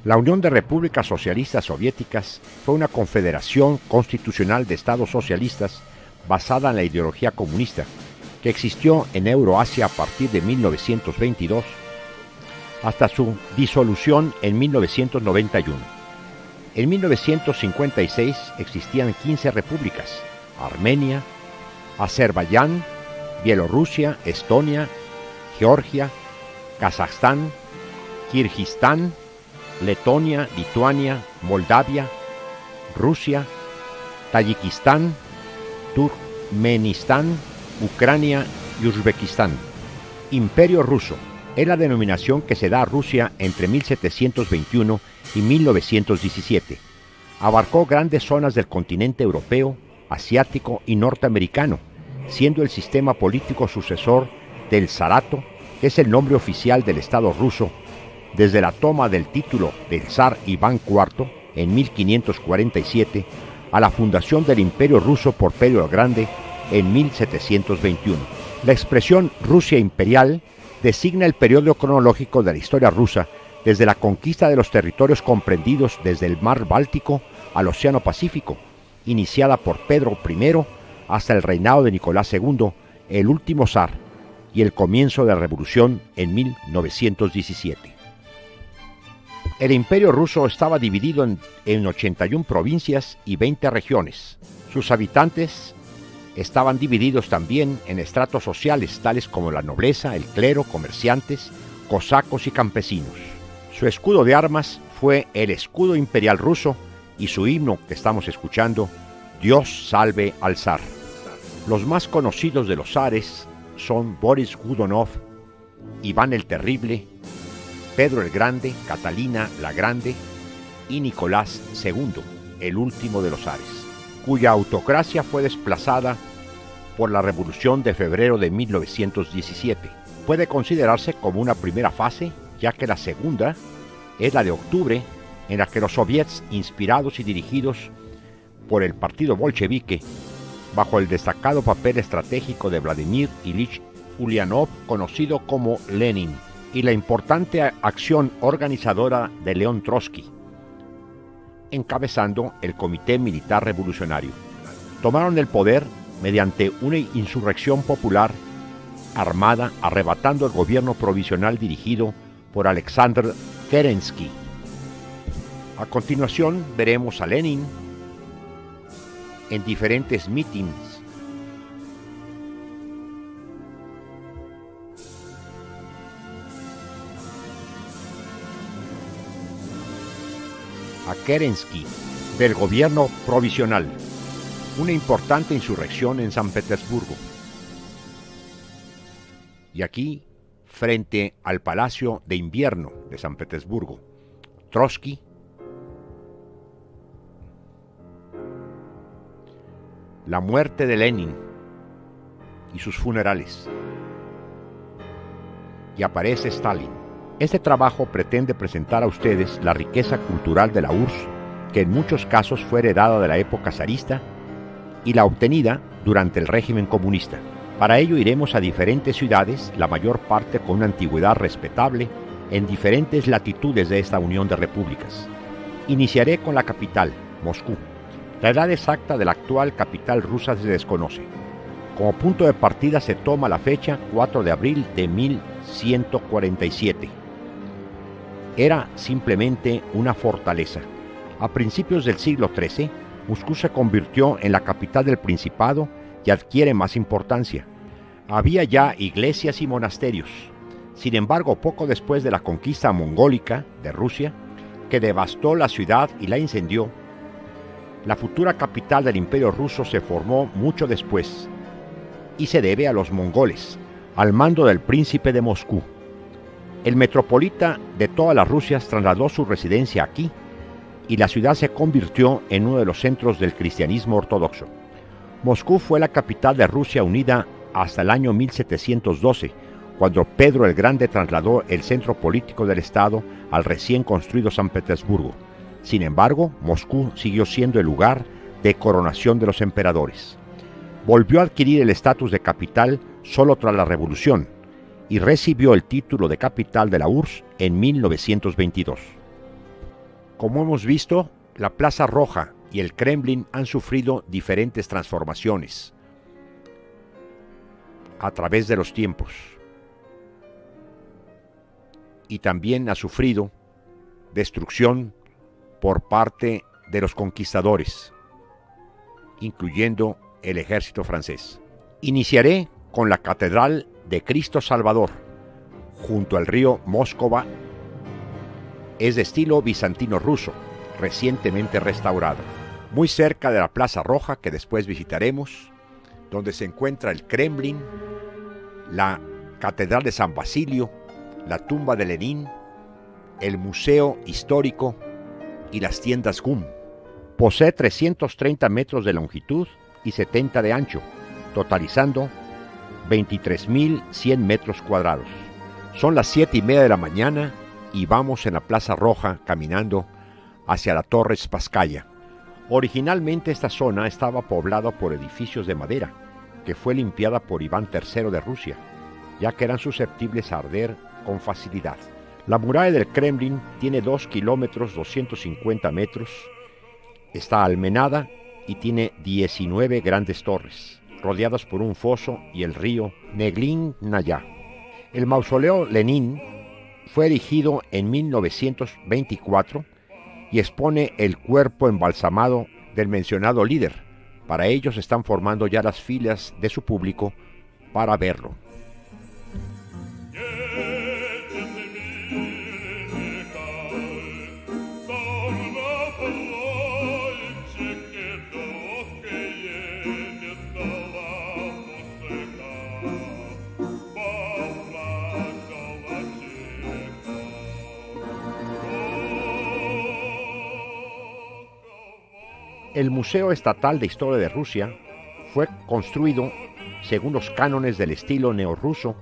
La Unión de Repúblicas Socialistas Soviéticas fue una confederación constitucional de estados socialistas basada en la ideología comunista, que existió en Euroasia a partir de 1922 hasta su disolución en 1991. En 1956 existían 15 repúblicas: Armenia, Azerbaiyán, Bielorrusia, Estonia, Georgia, Kazajstán, Kirguistán, Letonia, Lituania, Moldavia, Rusia, Tayikistán, Turkmenistán, Ucrania y Uzbekistán. Imperio ruso es la denominación que se da a Rusia entre 1721 y 1917. Abarcó grandes zonas del continente europeo, asiático y norteamericano, siendo el sistema político sucesor del zarato, que es el nombre oficial del Estado ruso, desde la toma del título del zar Iván IV en 1547 a la fundación del Imperio ruso por Pedro el Grande en 1721. La expresión Rusia imperial designa el periodo cronológico de la historia rusa desde la conquista de los territorios comprendidos desde el mar Báltico al Océano Pacífico, iniciada por Pedro I, hasta el reinado de Nicolás II, el último zar, y el comienzo de la revolución en 1917. El Imperio ruso estaba dividido en 81 provincias y 20 regiones. Sus habitantes estaban divididos también en estratos sociales tales como la nobleza, el clero, comerciantes, cosacos y campesinos. Su escudo de armas fue el escudo imperial ruso y su himno que estamos escuchando, Dios salve al zar. Los más conocidos de los zares son Boris Godunov, Iván el Terrible, Pedro el Grande, Catalina la Grande y Nicolás II, el último de los zares, cuya autocracia fue desplazada por la Revolución de febrero de 1917. Puede considerarse como una primera fase, ya que la segunda es la de octubre, en la que los soviets, inspirados y dirigidos por el partido bolchevique, bajo el destacado papel estratégico de Vladimir Ilich Ulyanov, conocido como Lenin, y la importante acción organizadora de León Trotsky, encabezando el Comité Militar Revolucionario. Tomaron el poder mediante una insurrección popular armada, arrebatando el gobierno provisional dirigido por Alexander Kerensky. A continuación veremos a Lenin en diferentes mítines. A Kerensky del gobierno provisional, una importante insurrección en San Petersburgo. Y aquí, frente al Palacio de Invierno de San Petersburgo, Trotsky, la muerte de Lenin y sus funerales. Y aparece Stalin. Este trabajo pretende presentar a ustedes la riqueza cultural de la URSS, que en muchos casos fue heredada de la época zarista y la obtenida durante el régimen comunista. Para ello iremos a diferentes ciudades, la mayor parte con una antigüedad respetable, en diferentes latitudes de esta unión de repúblicas. Iniciaré con la capital, Moscú. La edad exacta de la actual capital rusa se desconoce. Como punto de partida se toma la fecha 4 de abril de 1147. Era simplemente una fortaleza. A principios del siglo XIII, Moscú se convirtió en la capital del Principado y adquiere más importancia. Había ya iglesias y monasterios. Sin embargo, poco después de la conquista mongólica de Rusia, que devastó la ciudad y la incendió, la futura capital del Imperio ruso se formó mucho después, y se debe a los mongoles, al mando del príncipe de Moscú. El metropolita de todas las Rusias trasladó su residencia aquí, y la ciudad se convirtió en uno de los centros del cristianismo ortodoxo. Moscú fue la capital de Rusia unida hasta el año 1712, cuando Pedro el Grande trasladó el centro político del Estado al recién construido San Petersburgo. Sin embargo, Moscú siguió siendo el lugar de coronación de los emperadores. Volvió a adquirir el estatus de capital solo tras la Revolución y recibió el título de capital de la URSS en 1922. Como hemos visto, la Plaza Roja y el Kremlin han sufrido diferentes transformaciones a través de los tiempos. Y también ha sufrido destrucción por parte de los conquistadores, incluyendo el ejército francés. Iniciaré con la Catedral de Cristo Salvador, junto al río Móskova. Es de estilo bizantino ruso, recientemente restaurado, muy cerca de la Plaza Roja, que después visitaremos, donde se encuentra el Kremlin, la Catedral de San Basilio, la tumba de Lenin, el Museo Histórico y las tiendas GUM. Posee 330 metros de longitud y 70 de ancho, totalizando 23.100 metros cuadrados. Son las 7:30 de la mañana y vamos en la Plaza Roja caminando hacia la Torre Spasskaya. Originalmente esta zona estaba poblada por edificios de madera, que fue limpiada por Iván III de Rusia, ya que eran susceptibles a arder con facilidad. La muralla del Kremlin tiene 2 kilómetros 250 metros, está almenada y tiene 19 grandes torres, rodeadas por un foso y el río Neglin-Naya. El mausoleo Lenin fue erigido en 1924 y expone el cuerpo embalsamado del mencionado líder. Para ello se están formando ya las filas de su público para verlo. El Museo Estatal de Historia de Rusia fue construido según los cánones del estilo neorruso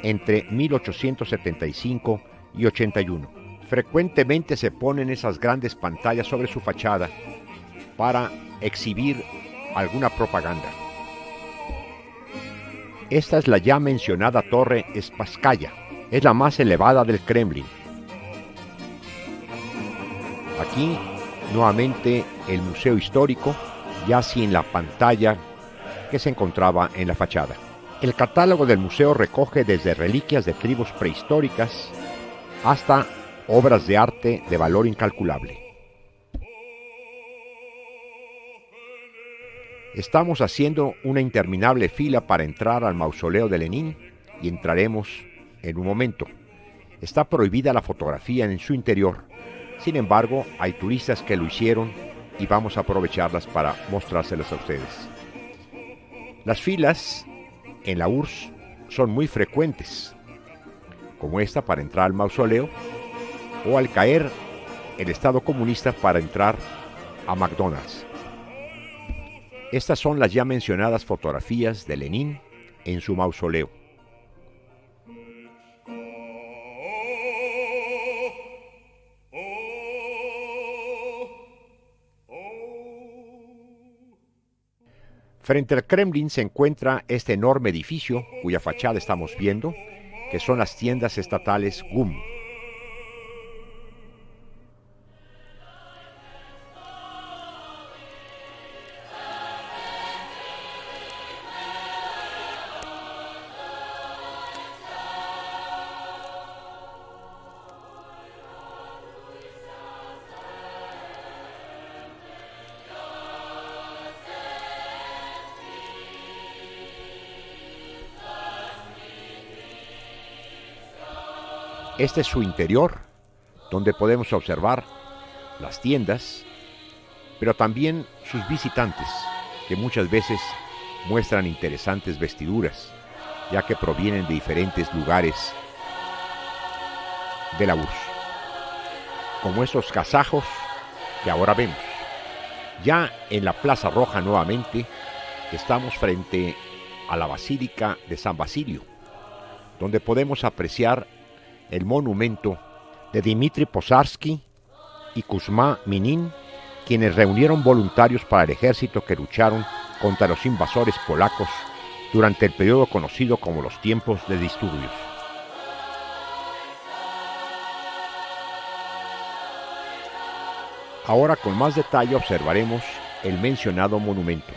entre 1875 y 81. Frecuentemente se ponen esas grandes pantallas sobre su fachada para exhibir alguna propaganda. Esta es la ya mencionada Torre Spasskaya, es la más elevada del Kremlin. Aquí nuevamente el Museo Histórico, ya sin la pantalla que se encontraba en la fachada. El catálogo del museo recoge desde reliquias de tribus prehistóricas hasta obras de arte de valor incalculable. Estamos haciendo una interminable fila para entrar al mausoleo de Lenin y entraremos en un momento. Está prohibida la fotografía en su interior. Sin embargo, hay turistas que lo hicieron y vamos a aprovecharlas para mostrárselas a ustedes. Las filas en la URSS son muy frecuentes, como esta para entrar al mausoleo, o al caer el Estado comunista para entrar a McDonald's. Estas son las ya mencionadas fotografías de Lenin en su mausoleo. Frente al Kremlin se encuentra este enorme edificio, cuya fachada estamos viendo, que son las tiendas estatales GUM. Este es su interior, donde podemos observar las tiendas, pero también sus visitantes, que muchas veces muestran interesantes vestiduras, ya que provienen de diferentes lugares de la URSS, como estos kazajos que ahora vemos. Ya en la Plaza Roja nuevamente, estamos frente a la Basílica de San Basilio, donde podemos apreciar el monumento de Dmitri Posarsky y Kuzma Minin, quienes reunieron voluntarios para el ejército que lucharon contra los invasores polacos durante el periodo conocido como los tiempos de disturbios. Ahora con más detalle observaremos el mencionado monumento.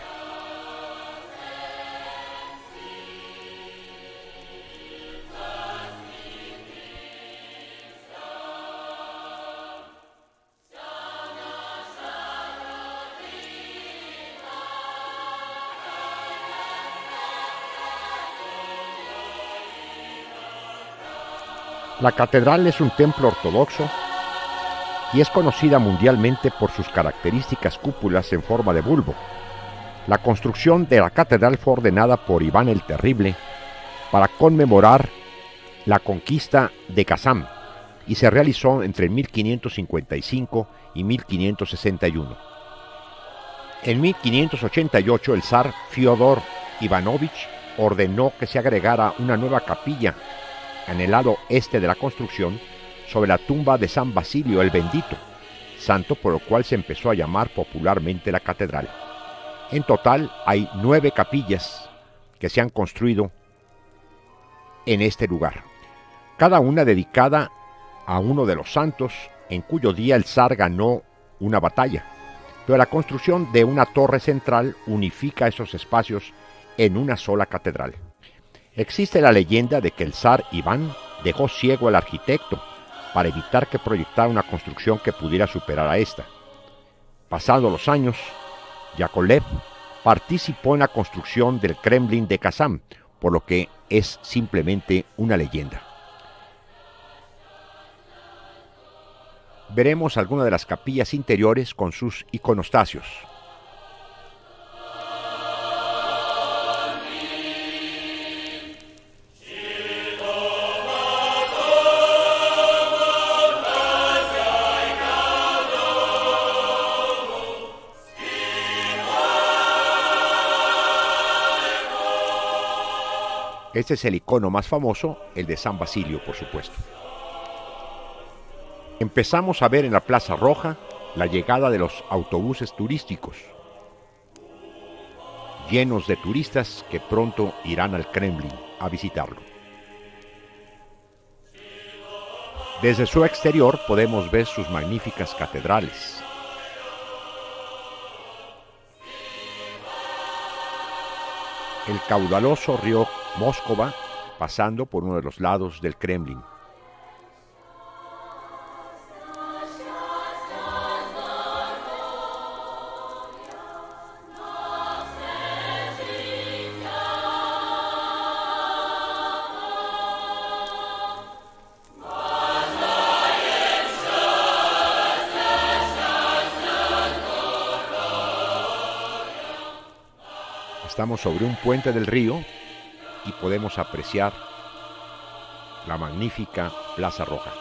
La catedral es un templo ortodoxo y es conocida mundialmente por sus características cúpulas en forma de bulbo. La construcción de la catedral fue ordenada por Iván el Terrible para conmemorar la conquista de Kazán y se realizó entre 1555 y 1561. En 1588 el zar Fiódor Ivanovich ordenó que se agregara una nueva capilla en el lado este de la construcción sobre la tumba de San Basilio el Bendito, santo por lo cual se empezó a llamar popularmente la catedral. En total hay 9 capillas que se han construido en este lugar, cada una dedicada a uno de los santos en cuyo día el zar ganó una batalla, pero la construcción de una torre central unifica esos espacios en una sola catedral. Existe la leyenda de que el zar Iván dejó ciego al arquitecto para evitar que proyectara una construcción que pudiera superar a esta. Pasados los años, Yakovlev participó en la construcción del Kremlin de Kazán, por lo que es simplemente una leyenda. Veremos algunas de las capillas interiores con sus iconostasios. Este es el icono más famoso, el de San Basilio, por supuesto. Empezamos a ver en la Plaza Roja la llegada de los autobuses turísticos, llenos de turistas que pronto irán al Kremlin a visitarlo. Desde su exterior podemos ver sus magníficas catedrales. El caudaloso río Móskova pasando por uno de los lados del Kremlin. Estamos sobre un puente del río y podemos apreciar la magnífica Plaza Roja.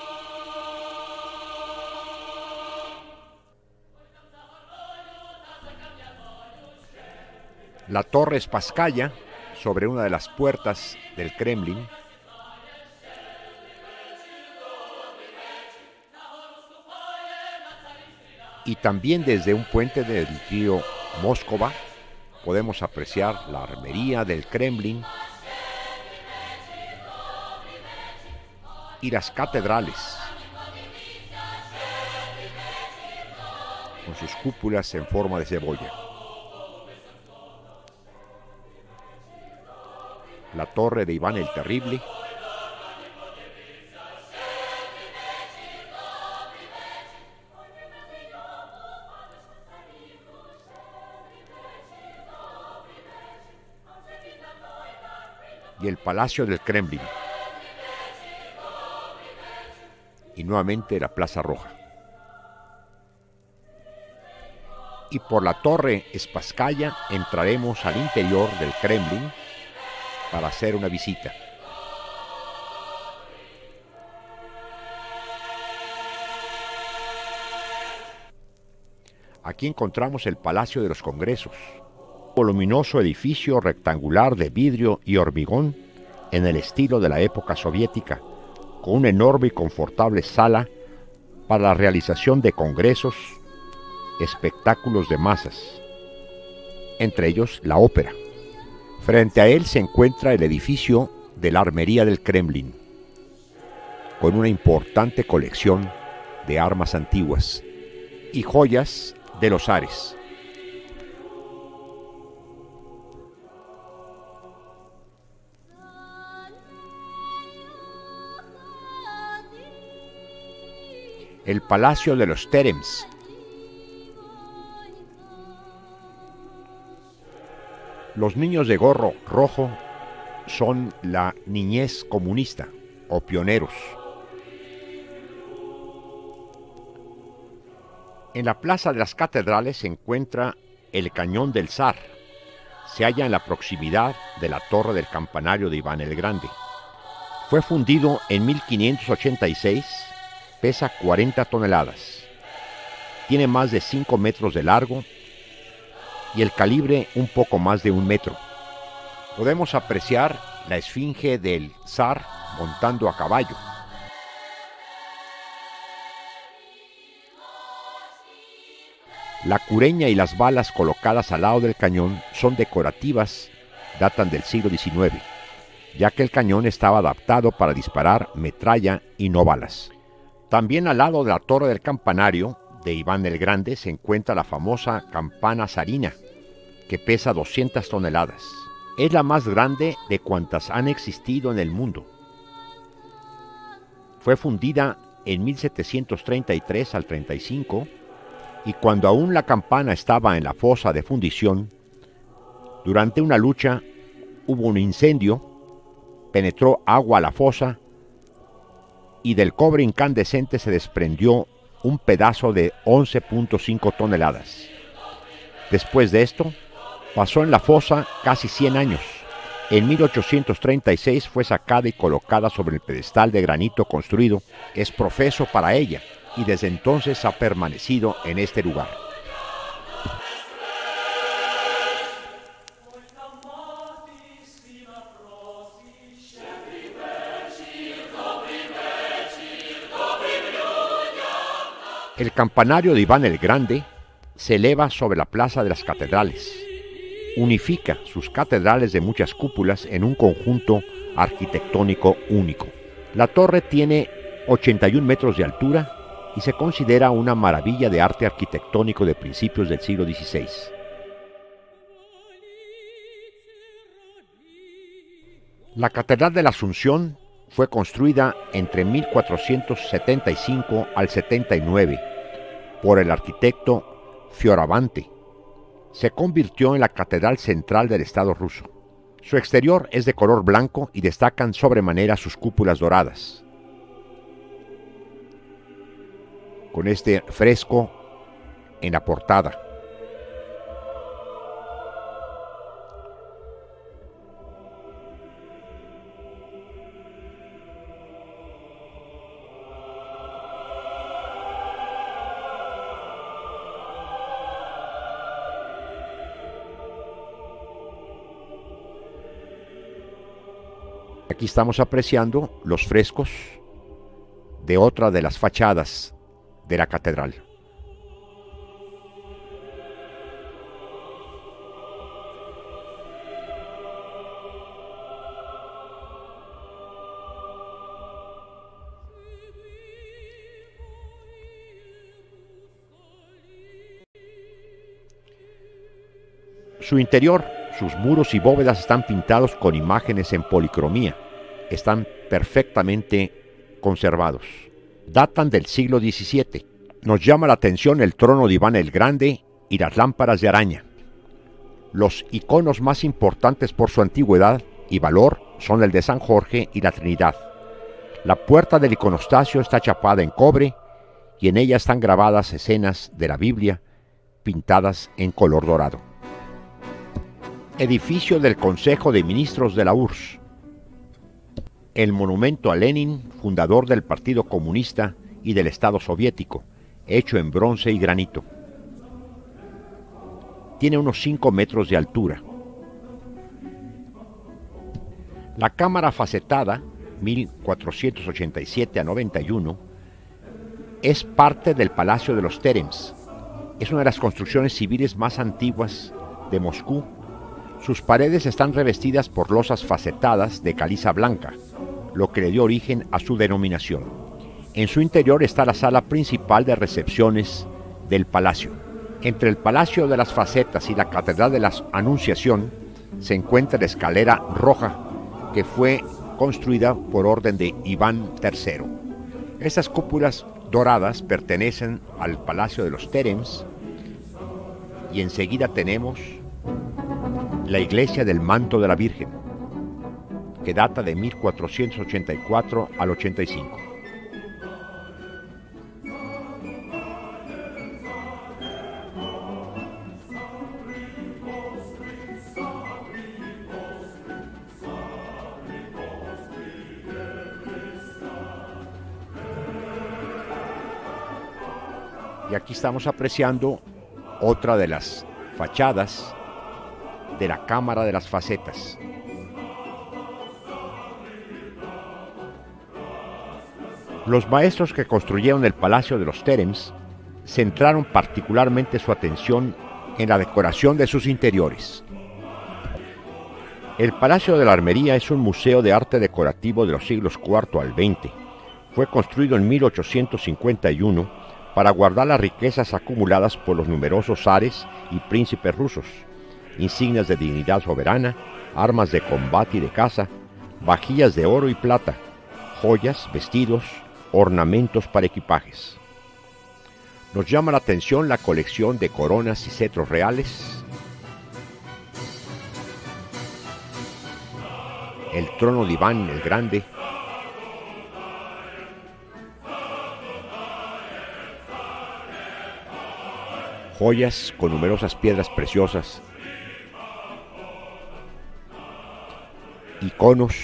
La Torre Spasskaya, sobre una de las puertas del Kremlin, y también desde un puente del río Móskova podemos apreciar la armería del Kremlin y las catedrales con sus cúpulas en forma de cebolla. La torre de Iván el Terrible, y el Palacio del Kremlin, y nuevamente la Plaza Roja. Y por la Torre Spasskaya entraremos al interior del Kremlin para hacer una visita. Aquí encontramos el Palacio de los Congresos, un voluminoso edificio rectangular de vidrio y hormigón en el estilo de la época soviética, con una enorme y confortable sala para la realización de congresos, espectáculos de masas, entre ellos la ópera. Frente a él se encuentra el edificio de la Armería del Kremlin, con una importante colección de armas antiguas, y joyas de los zares. El Palacio de los Terems. Los niños de gorro rojo son la niñez comunista o pioneros. En la Plaza de las Catedrales se encuentra el Cañón del Zar. Se halla en la proximidad de la torre del campanario de Iván el Grande. Fue fundido en 1586, pesa 40 toneladas. Tiene más de 5 metros de largo y el calibre un poco más de 1 metro. Podemos apreciar la esfinge del zar montando a caballo. La cureña y las balas colocadas al lado del cañón son decorativas, datan del siglo XIX, ya que el cañón estaba adaptado para disparar metralla y no balas. También al lado de la torre del campanario de Iván el Grande se encuentra la famosa campana zarina, que pesa 200 toneladas. Es la más grande de cuantas han existido en el mundo. Fue fundida en 1733 al 35, y cuando aún la campana estaba en la fosa de fundición, durante una lucha hubo un incendio, penetró agua a la fosa y del cobre incandescente se desprendió un pedazo de 11.5 toneladas. Después de esto, pasó en la fosa casi 100 años. En 1836 fue sacada y colocada sobre el pedestal de granito construido, es profeso para ella, y desde entonces ha permanecido en este lugar. El campanario de Iván el Grande se eleva sobre la Plaza de las Catedrales. Unifica sus catedrales de muchas cúpulas en un conjunto arquitectónico único. La torre tiene 81 metros de altura y se considera una maravilla de arte arquitectónico de principios del siglo XVI. La Catedral de la Asunción fue construida entre 1475 al 79 por el arquitecto Fioravante. Se convirtió en la catedral central del Estado ruso. Su exterior es de color blanco y destacan sobremanera sus cúpulas doradas. Con este fresco en la portada. Aquí estamos apreciando los frescos de otra de las fachadas de la catedral. Su interior, sus muros y bóvedas están pintados con imágenes en policromía. Están perfectamente conservados. Datan del siglo XVII. Nos llama la atención el trono de Iván el Grande y las lámparas de araña. Los iconos más importantes por su antigüedad y valor son el de San Jorge y la Trinidad. La puerta del iconostasio está chapada en cobre y en ella están grabadas escenas de la Biblia pintadas en color dorado. Edificio del Consejo de Ministros de la URSS. El monumento a Lenin, fundador del Partido Comunista y del Estado Soviético, hecho en bronce y granito. Tiene unos 5 metros de altura. La cámara facetada, 1487 a 91, es parte del Palacio de los Terems. Es una de las construcciones civiles más antiguas de Moscú. Sus paredes están revestidas por losas facetadas de caliza blanca, lo que le dio origen a su denominación. En su interior está la sala principal de recepciones del palacio. Entre el Palacio de las Facetas y la Catedral de la Anunciación se encuentra la escalera roja, que fue construida por orden de Iván III. Estas cúpulas doradas pertenecen al Palacio de los Terems, y enseguida tenemos la iglesia del Manto de la Virgen, que data de 1484 al 85. Y aquí estamos apreciando otra de las fachadas de la Cámara de las Facetas. Los maestros que construyeron el Palacio de los Terems centraron particularmente su atención en la decoración de sus interiores. El Palacio de la Armería es un museo de arte decorativo de los siglos IV al XX. Fue construido en 1851 para guardar las riquezas acumuladas por los numerosos zares y príncipes rusos, insignias de dignidad soberana, armas de combate y de caza, vajillas de oro y plata, joyas, vestidos, ornamentos para equipajes. Nos llama la atención la colección de coronas y cetros reales, el trono de Iván el Grande, joyas con numerosas piedras preciosas, iconos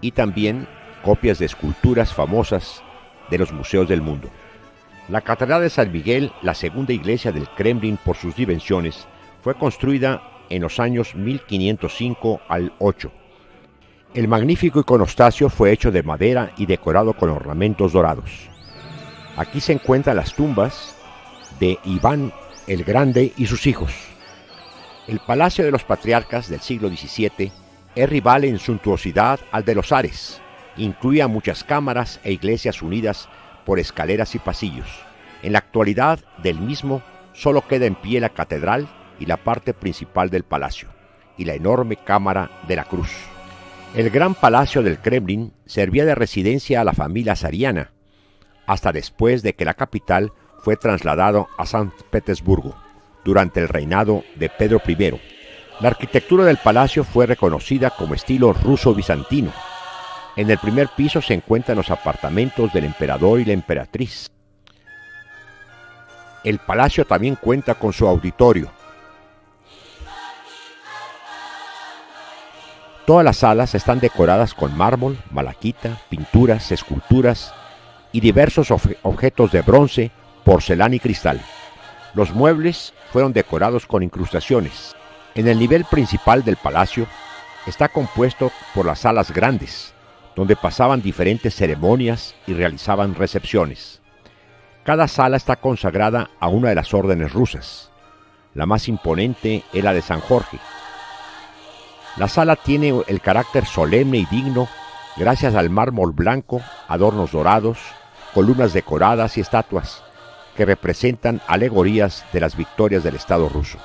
y también copias de esculturas famosas de los museos del mundo. La Catedral de San Miguel, la segunda iglesia del Kremlin por sus dimensiones, fue construida en los años 1505 al 8. El magnífico iconostasio fue hecho de madera y decorado con ornamentos dorados. Aquí se encuentran las tumbas de Iván el Grande y sus hijos. El Palacio de los Patriarcas del siglo XVII es rival en suntuosidad al de los zares. Incluía muchas cámaras e iglesias unidas por escaleras y pasillos. En la actualidad del mismo solo queda en pie la catedral y la parte principal del palacio, y la enorme cámara de la cruz. El gran palacio del Kremlin servía de residencia a la familia zariana, hasta después de que la capital fue trasladado a San Petersburgo, durante el reinado de Pedro I. La arquitectura del palacio fue reconocida como estilo ruso-bizantino. En el primer piso se encuentran los apartamentos del emperador y la emperatriz. El palacio también cuenta con su auditorio. Todas las salas están decoradas con mármol, malaquita, pinturas, esculturas y diversos objetos de bronce, porcelana y cristal. Los muebles fueron decorados con incrustaciones. En el nivel principal del palacio está compuesto por las salas grandes, donde pasaban diferentes ceremonias y realizaban recepciones. Cada sala está consagrada a una de las órdenes rusas. La más imponente es la de San Jorge. La sala tiene el carácter solemne y digno gracias al mármol blanco, adornos dorados, columnas decoradas y estatuas que representan alegorías de las victorias del Estado ruso.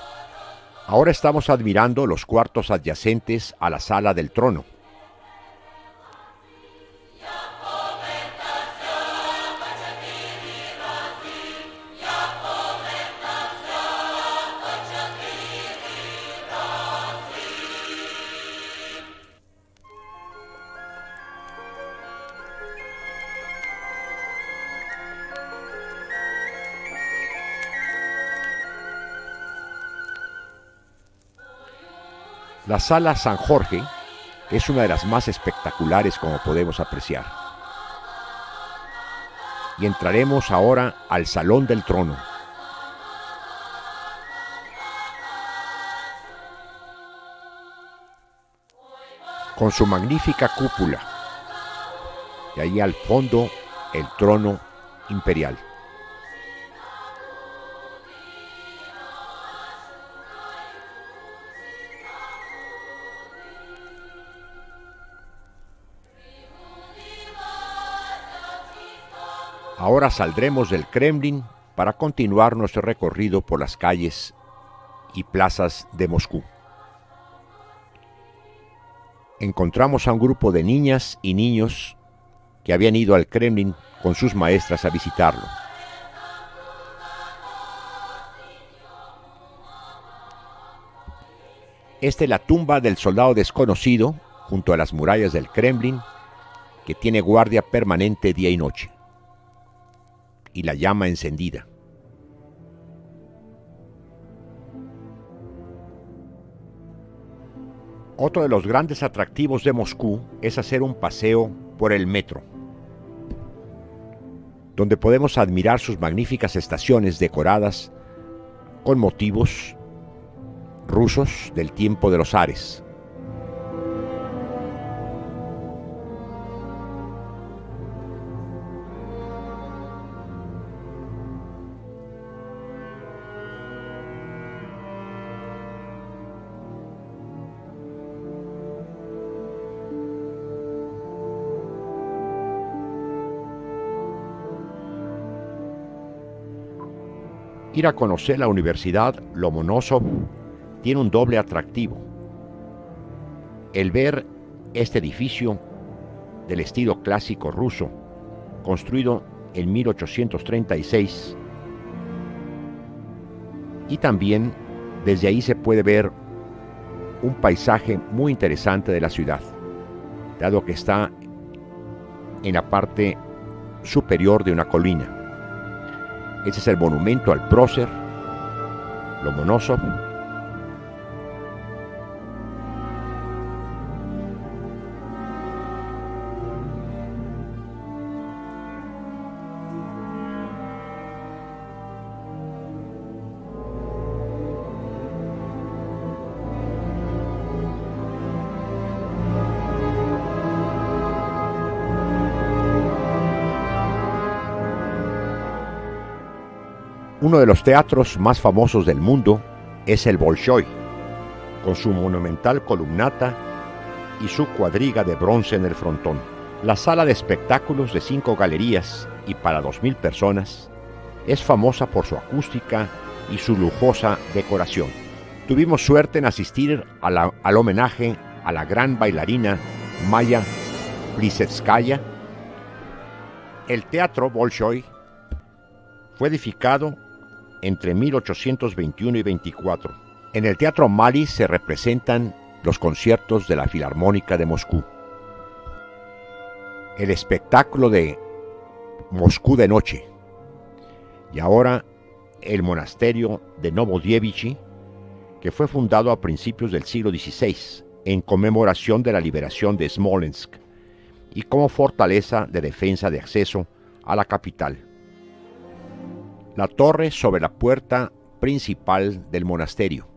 Ahora estamos admirando los cuartos adyacentes a la sala del trono. La sala San Jorge es una de las más espectaculares, como podemos apreciar. Y entraremos ahora al Salón del Trono. Con su magnífica cúpula. Y ahí al fondo el trono imperial. Ahora saldremos del Kremlin para continuar nuestro recorrido por las calles y plazas de Moscú. Encontramos a un grupo de niñas y niños que habían ido al Kremlin con sus maestras a visitarlo. Esta es la tumba del soldado desconocido junto a las murallas del Kremlin, que tiene guardia permanente día y noche, y la llama encendida. Otro de los grandes atractivos de Moscú es hacer un paseo por el metro, donde podemos admirar sus magníficas estaciones decoradas con motivos rusos del tiempo de los zares. Ir a conocer la Universidad Lomonosov tiene un doble atractivo. El ver este edificio del estilo clásico ruso, construido en 1836, y también desde ahí se puede ver un paisaje muy interesante de la ciudad, dado que está en la parte superior de una colina. Ese es el monumento al prócer Lomonosov. Uno de los teatros más famosos del mundo es el Bolshoi, con su monumental columnata y su cuadriga de bronce en el frontón. La sala de espectáculos de 5 galerías y para 2.000 personas es famosa por su acústica y su lujosa decoración. Tuvimos suerte en asistir al homenaje a la gran bailarina Maya Plisetskaya. El teatro Bolshoi fue edificado entre 1821 y 24. En el Teatro Mali se representan los conciertos de la Filarmónica de Moscú. El espectáculo de Moscú de noche. Y ahora el monasterio de Novodevichy, que fue fundado a principios del siglo XVI en conmemoración de la liberación de Smolensk y como fortaleza de defensa de acceso a la capital. La torre sobre la puerta principal del monasterio.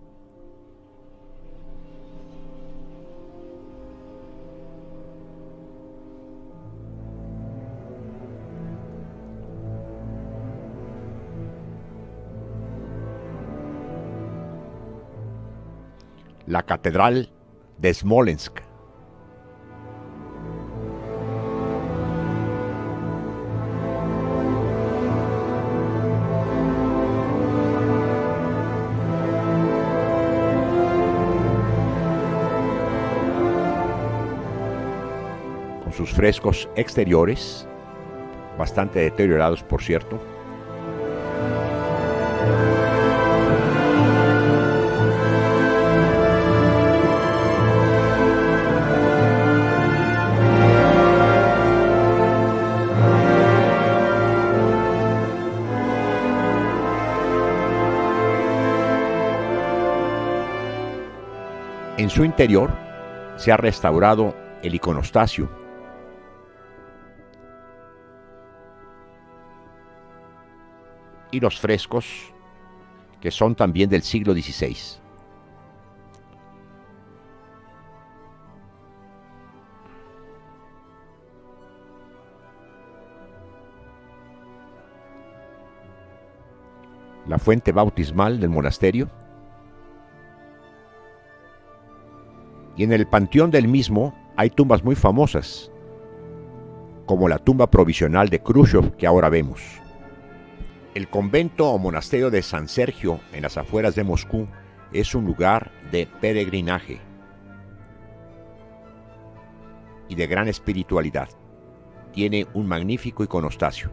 La catedral de Smolensk. Sus frescos exteriores, bastante deteriorados por cierto. En su interior se ha restaurado el iconostasio, y los frescos, que son también del siglo XVI. La fuente bautismal del monasterio. Y en el panteón del mismo hay tumbas muy famosas, como la tumba provisional de Khrushchev que ahora vemos. El convento o monasterio de San Sergio, en las afueras de Moscú, es un lugar de peregrinaje y de gran espiritualidad. Tiene un magnífico iconostasio.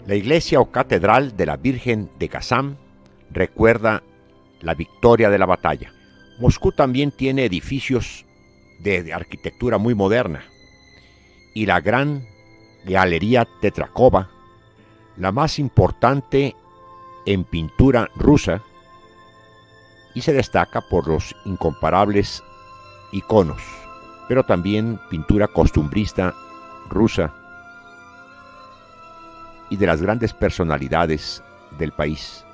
La iglesia o catedral de la Virgen de Kazán recuerda la victoria de la batalla. Moscú también tiene edificios de arquitectura muy moderna y la gran Galería Tetrakova, la más importante en pintura rusa, y se destaca por los incomparables iconos, pero también pintura costumbrista rusa y de las grandes personalidades del país.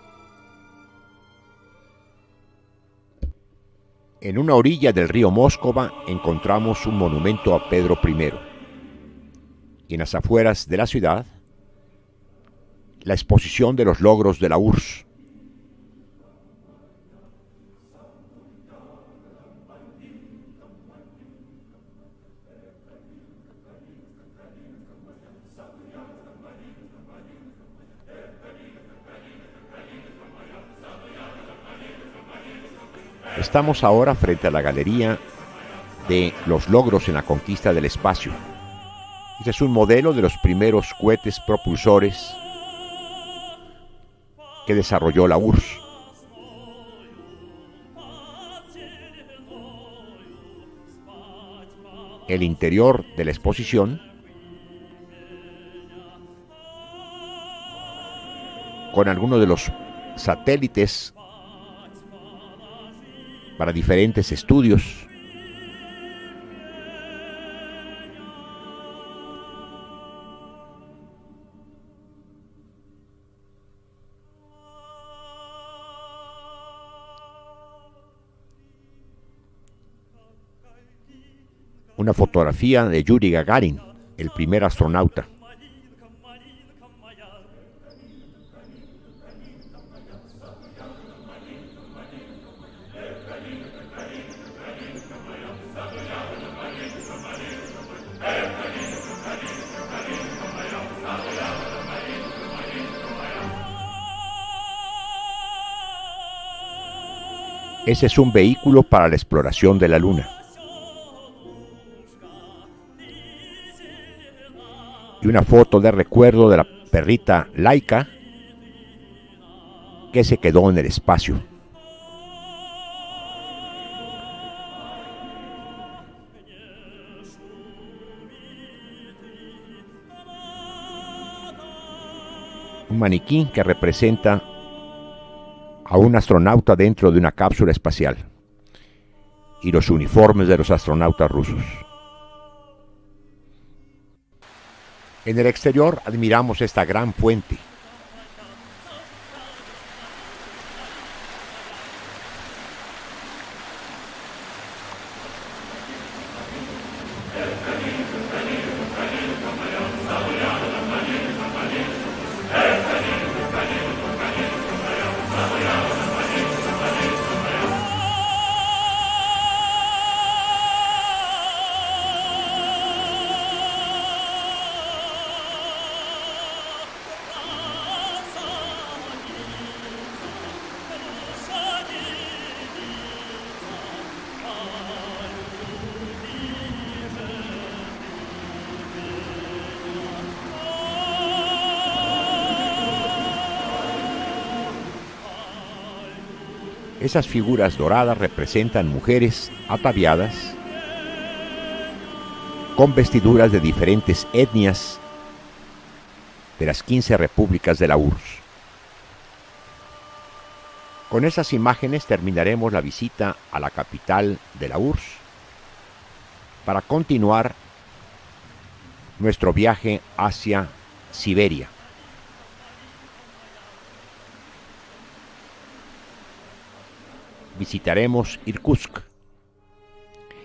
En una orilla del río Móscova encontramos un monumento a Pedro I. Y en las afueras de la ciudad, la exposición de los logros de la URSS. Estamos ahora frente a la galería de los logros en la conquista del espacio. Este es un modelo de los primeros cohetes propulsores que desarrolló la URSS. El interior de la exposición, con algunos de los satélites para diferentes estudios. Una fotografía de Yuri Gagarin, el primer astronauta. Ese es un vehículo para la exploración de la Luna. Y una foto de recuerdo de la perrita Laika que se quedó en el espacio. Un maniquí que representa a un astronauta dentro de una cápsula espacial y los uniformes de los astronautas rusos. En el exterior admiramos esta gran fuente. Esas figuras doradas representan mujeres ataviadas con vestiduras de diferentes etnias de las 15 repúblicas de la URSS. Con esas imágenes terminaremos la visita a la capital de la URSS para continuar nuestro viaje hacia Siberia. Visitaremos Irkutsk.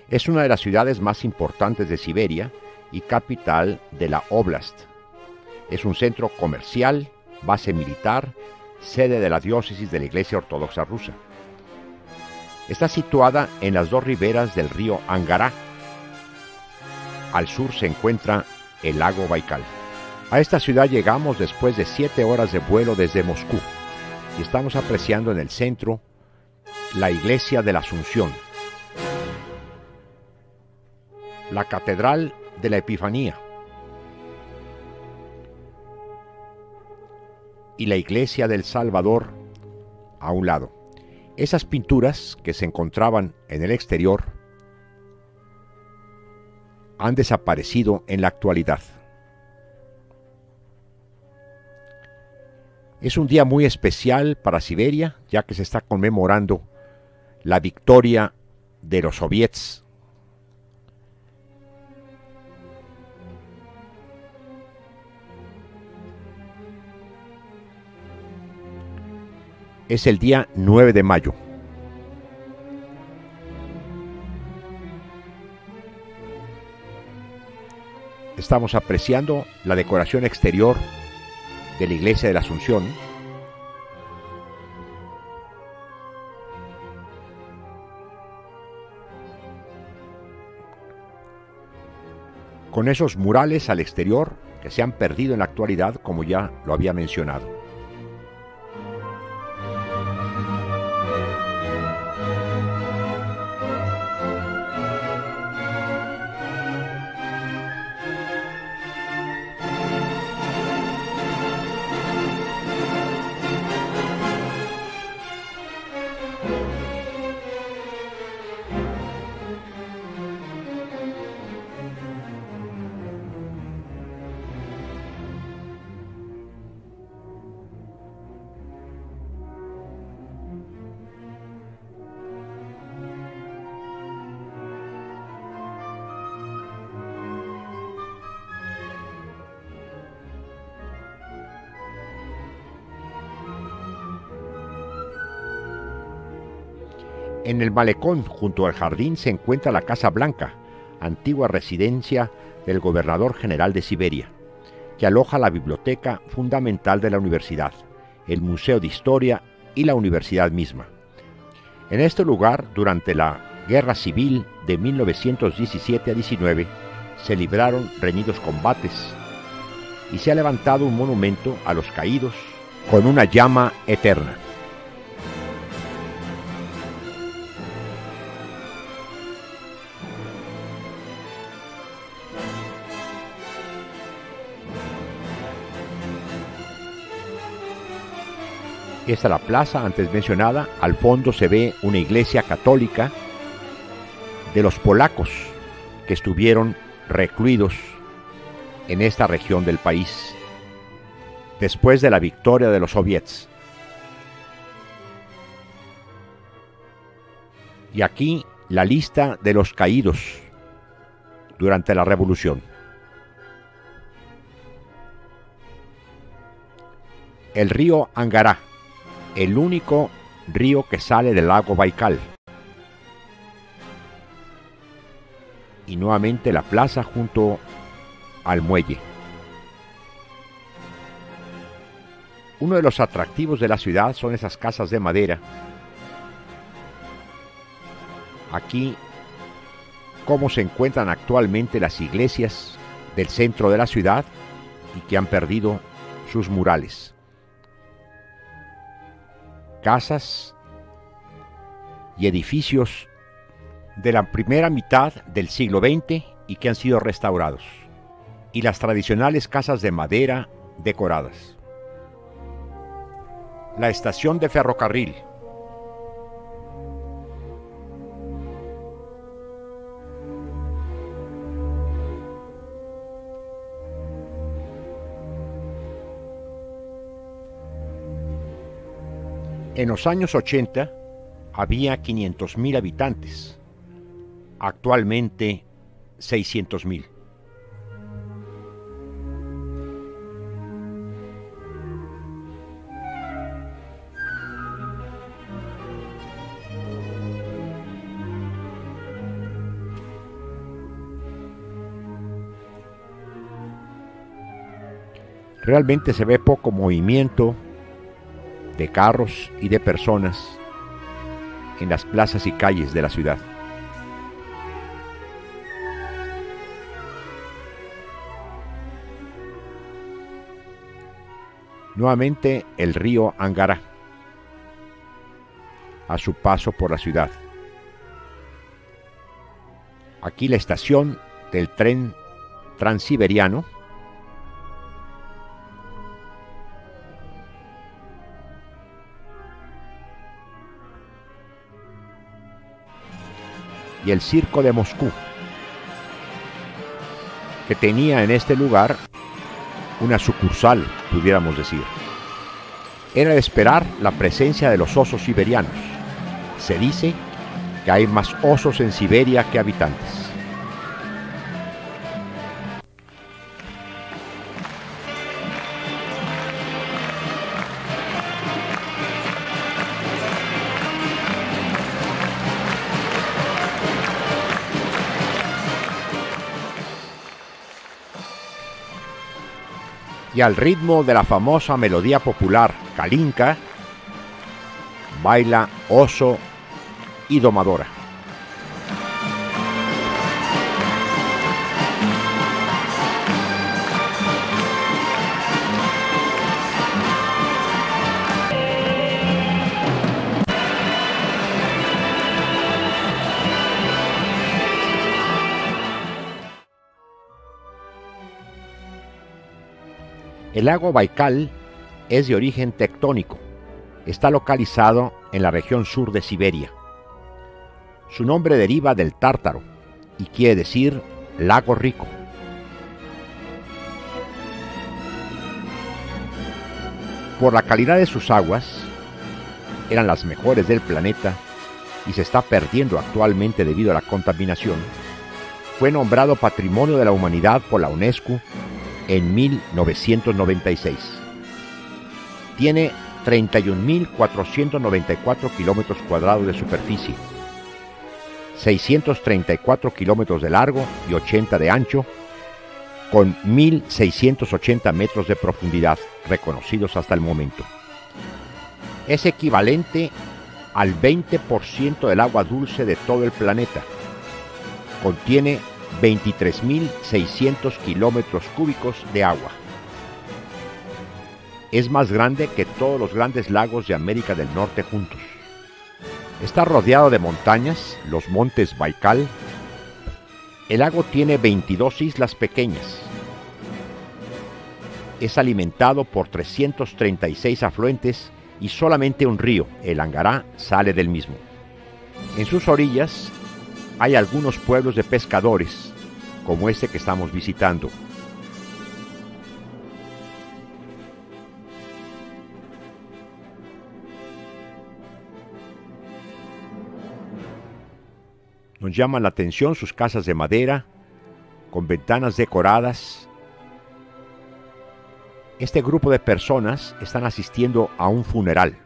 Es una de las ciudades más importantes de Siberia y capital de la Oblast. Es un centro comercial, base militar, sede de la diócesis de la Iglesia Ortodoxa Rusa. Está situada en las dos riberas del río Angara. Al sur se encuentra el lago Baikal. A esta ciudad llegamos después de 7 horas de vuelo desde Moscú y estamos apreciando en el centro la iglesia de la Asunción, la catedral de la Epifanía y la iglesia del Salvador a un lado. Esas pinturas que se encontraban en el exterior han desaparecido en la actualidad. Es un día muy especial para Siberia, ya que se está conmemorando la victoria de los soviets. Es el día 9 de mayo. Estamos apreciando la decoración exterior de la iglesia de la Asunción. Con esos murales al exterior que se han perdido en la actualidad, como ya lo había mencionado. En el malecón, junto al jardín, se encuentra la Casa Blanca, antigua residencia del gobernador general de Siberia, que aloja la biblioteca fundamental de la universidad, el Museo de Historia y la universidad misma. En este lugar, durante la Guerra Civil de 1917 a 19, se libraron reñidos combates y se ha levantado un monumento a los caídos con una llama eterna. Esta es la plaza antes mencionada. Al fondo se ve una iglesia católica de los polacos que estuvieron recluidos en esta región del país después de la victoria de los soviets. Y aquí la lista de los caídos durante la revolución. El río Angará, el único río que sale del lago Baikal. Y nuevamente la plaza junto al muelle. Uno de los atractivos de la ciudad son esas casas de madera. Aquí, cómo se encuentran actualmente las iglesias del centro de la ciudad y que han perdido sus murales. Casas y edificios de la primera mitad del siglo XX y que han sido restaurados, y las tradicionales casas de madera decoradas. La estación de ferrocarril. En los años 80 había 500.000 habitantes, actualmente 600.000. Realmente se ve poco movimiento de carros y de personas en las plazas y calles de la ciudad. Nuevamente el río Angara, a su paso por la ciudad. Aquí la estación del tren transiberiano, y el circo de Moscú, que tenía en este lugar una sucursal, pudiéramos decir. Era de esperar la presencia de los osos siberianos. Se dice que hay más osos en Siberia que habitantes. Y al ritmo de la famosa melodía popular Kalinka, baila Oso y Domadora. El lago Baikal es de origen tectónico. Está localizado en la región sur de Siberia. Su nombre deriva del tártaro y quiere decir lago rico. Por la calidad de sus aguas, eran las mejores del planeta y se está perdiendo actualmente debido a la contaminación, fue nombrado Patrimonio de la Humanidad por la UNESCO en 1996. Tiene 31.494 kilómetros cuadrados de superficie, 634 kilómetros de largo y 80 de ancho, con 1.680 metros de profundidad reconocidos hasta el momento. Es equivalente al 20% del agua dulce de todo el planeta. Contiene 23.600 kilómetros cúbicos de agua. Es más grande que todos los grandes lagos de América del Norte juntos. Está rodeado de montañas, los montes Baikal. El lago tiene 22 islas pequeñas. Es alimentado por 336 afluentes y solamente un río, el Angara, sale del mismo. En sus orillas hay algunos pueblos de pescadores, como este que estamos visitando. Nos llaman la atención sus casas de madera, con ventanas decoradas. Este grupo de personas están asistiendo a un funeral.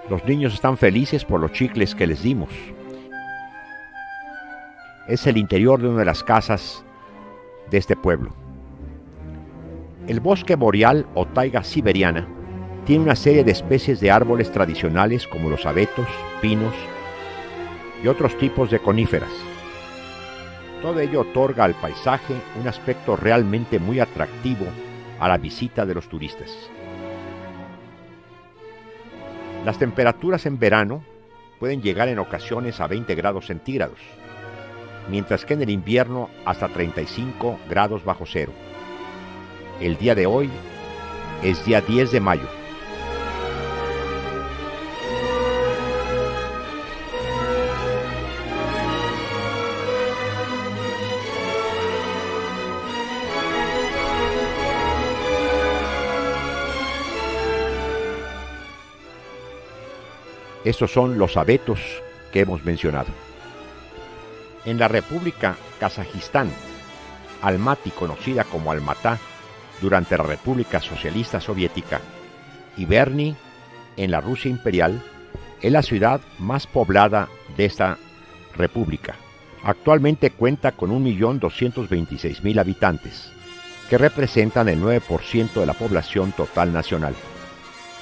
Los niños están felices por los chicles que les dimos. Es el interior de una de las casas de este pueblo. El bosque boreal o taiga siberiana tiene una serie de especies de árboles tradicionales como los abetos, pinos y otros tipos de coníferas. Todo ello otorga al paisaje un aspecto realmente muy atractivo a la visita de los turistas. Las temperaturas en verano pueden llegar en ocasiones a 20 grados centígrados, mientras que en el invierno hasta 35 grados bajo cero. El día de hoy es día 10 de mayo. Estos son los abetos que hemos mencionado. En la República Kazajistán, Almaty, conocida como Almatá durante la República Socialista Soviética, y Verny, en la Rusia imperial, es la ciudad más poblada de esta república. Actualmente cuenta con 1.226.000 habitantes, que representan el 9% de la población total nacional.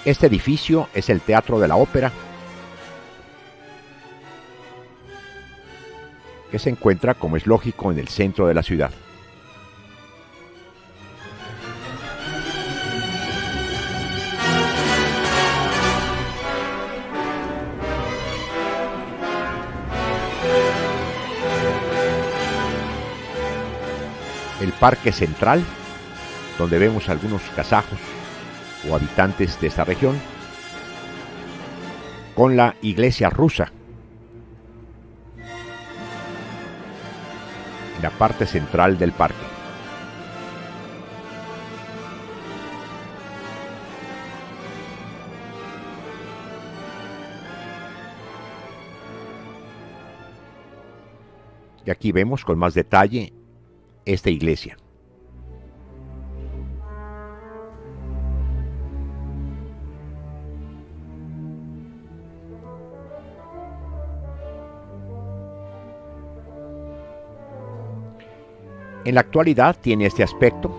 Este edificio es el Teatro de la Ópera, que se encuentra, como es lógico, en el centro de la ciudad. El Parque Central, donde vemos algunos kazajos o habitantes de esta región, con la iglesia rusa en la parte central del parque. Y aquí vemos con más detalle esta iglesia. En la actualidad tiene este aspecto.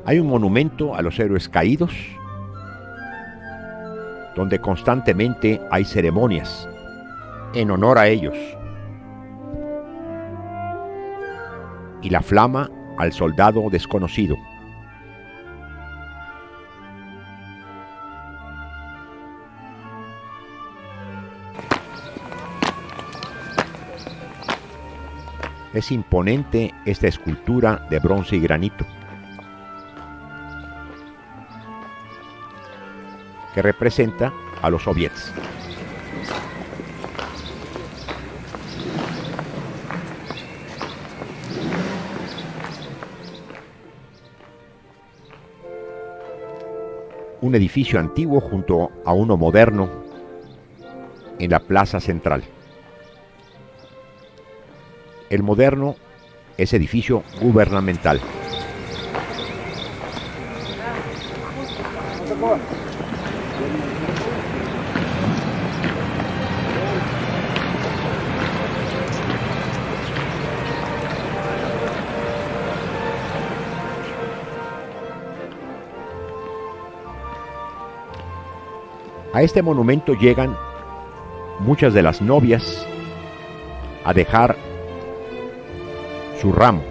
Hay un monumento a los héroes caídos, donde constantemente hay ceremonias en honor a ellos. Y la flama al soldado desconocido. Es imponente esta escultura de bronce y granito, que representa a los soviets. Un edificio antiguo junto a uno moderno en la plaza central. El moderno es edificio gubernamental. A este monumento llegan muchas de las novias a dejar su ramo.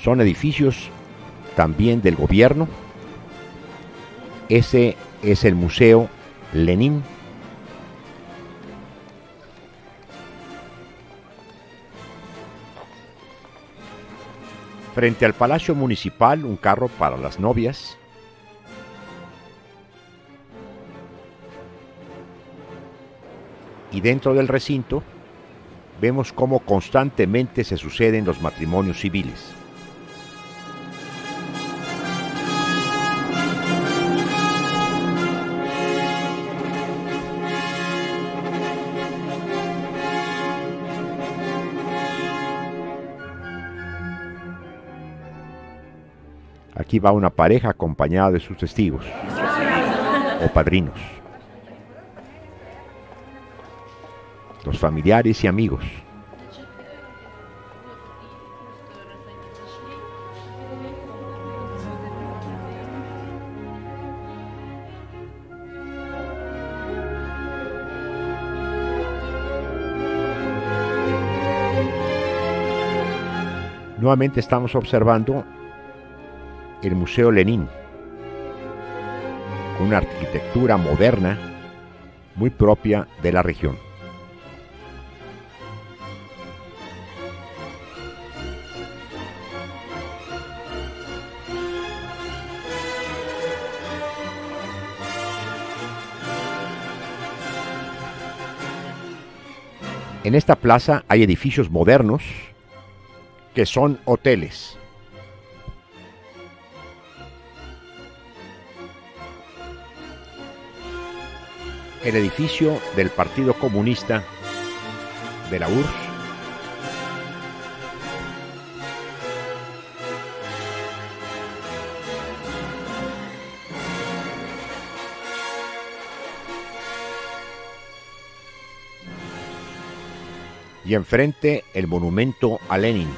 Son edificios también del gobierno. Ese es el Museo Lenin. Frente al Palacio Municipal, un carro para las novias. Y dentro del recinto vemos cómo constantemente se suceden los matrimonios civiles. Aquí va una pareja acompañada de sus testigos o padrinos, los familiares y amigos. Nuevamente estamos observando el Museo Lenin, con una arquitectura moderna muy propia de la región. En esta plaza hay edificios modernos que son hoteles. El edificio del Partido Comunista de la URSS, y enfrente el monumento a Lenin.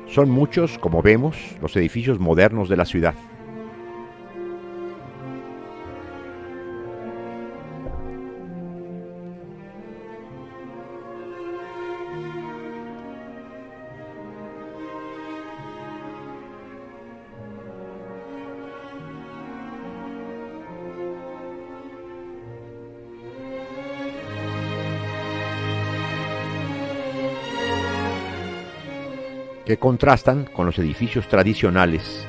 Son muchos, como vemos, los edificios modernos de la ciudad. Que contrastan con los edificios tradicionales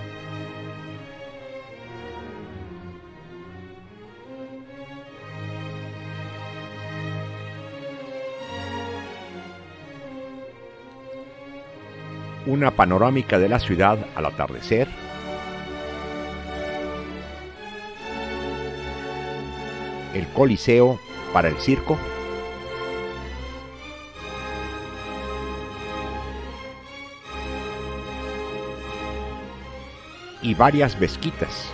una panorámica de la ciudad al atardecer, el Coliseo para el circo, y varias mezquitas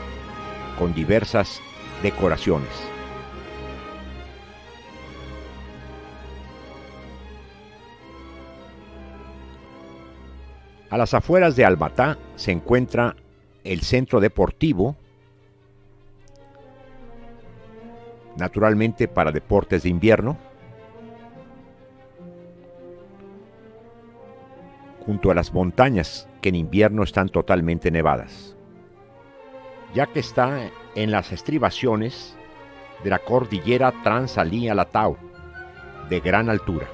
con diversas decoraciones. A las afueras de Almatá se encuentra el centro deportivo, naturalmente para deportes de invierno, junto a las montañas que en invierno están totalmente nevadas, ya que está en las estribaciones de la cordillera Transalí-Alatau, de gran altura.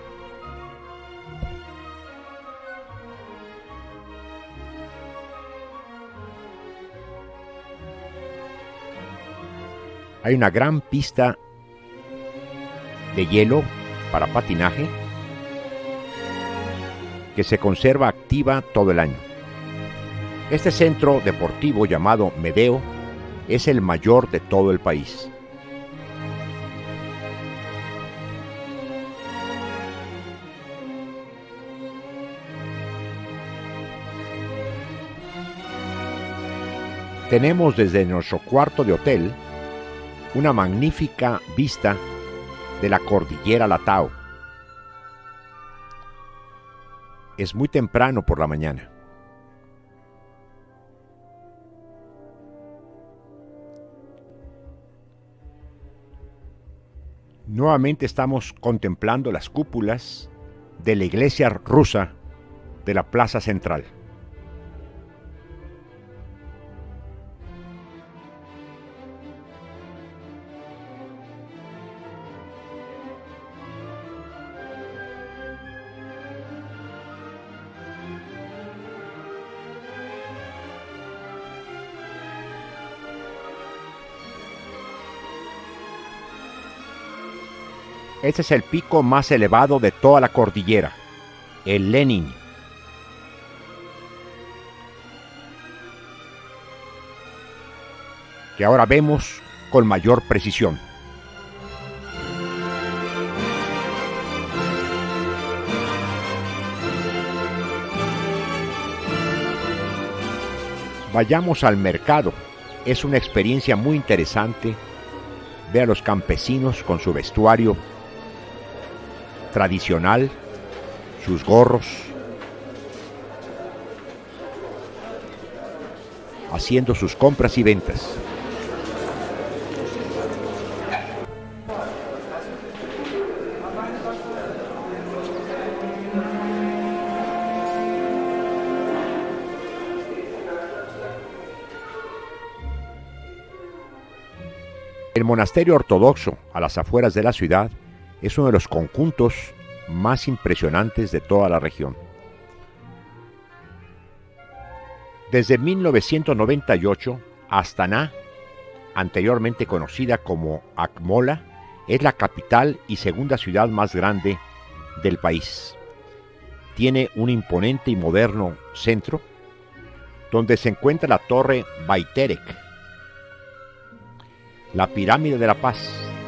Hay una gran pista de hielo para patinaje que se conserva activa todo el año. Este centro deportivo llamado Medeo es el mayor de todo el país. Tenemos desde nuestro cuarto de hotel una magnífica vista de la cordillera Alatau. Es muy temprano por la mañana. Nuevamente estamos contemplando las cúpulas de la iglesia rusa de la plaza central. Este es el pico más elevado de toda la cordillera, el Lenin. Que ahora vemos con mayor precisión. Vayamos al mercado. Es una experiencia muy interesante. Ve a los campesinos con su vestuario tradicional, sus gorros, haciendo sus compras y ventas. El monasterio ortodoxo a las afueras de la ciudad es uno de los conjuntos más impresionantes de toda la región. Desde 1998, Astana, anteriormente conocida como Akmola, es la capital y segunda ciudad más grande del país. Tiene un imponente y moderno centro, donde se encuentra la Torre Bayterek, la Pirámide de la Paz,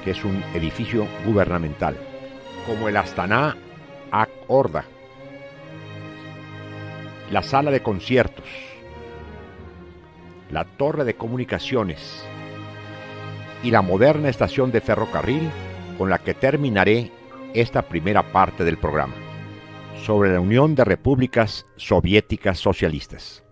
que es un edificio gubernamental, como el Astana Ak Orda, la sala de conciertos, la torre de comunicaciones y la moderna estación de ferrocarril con la que terminaré esta primera parte del programa, sobre la Unión de Repúblicas Soviéticas Socialistas.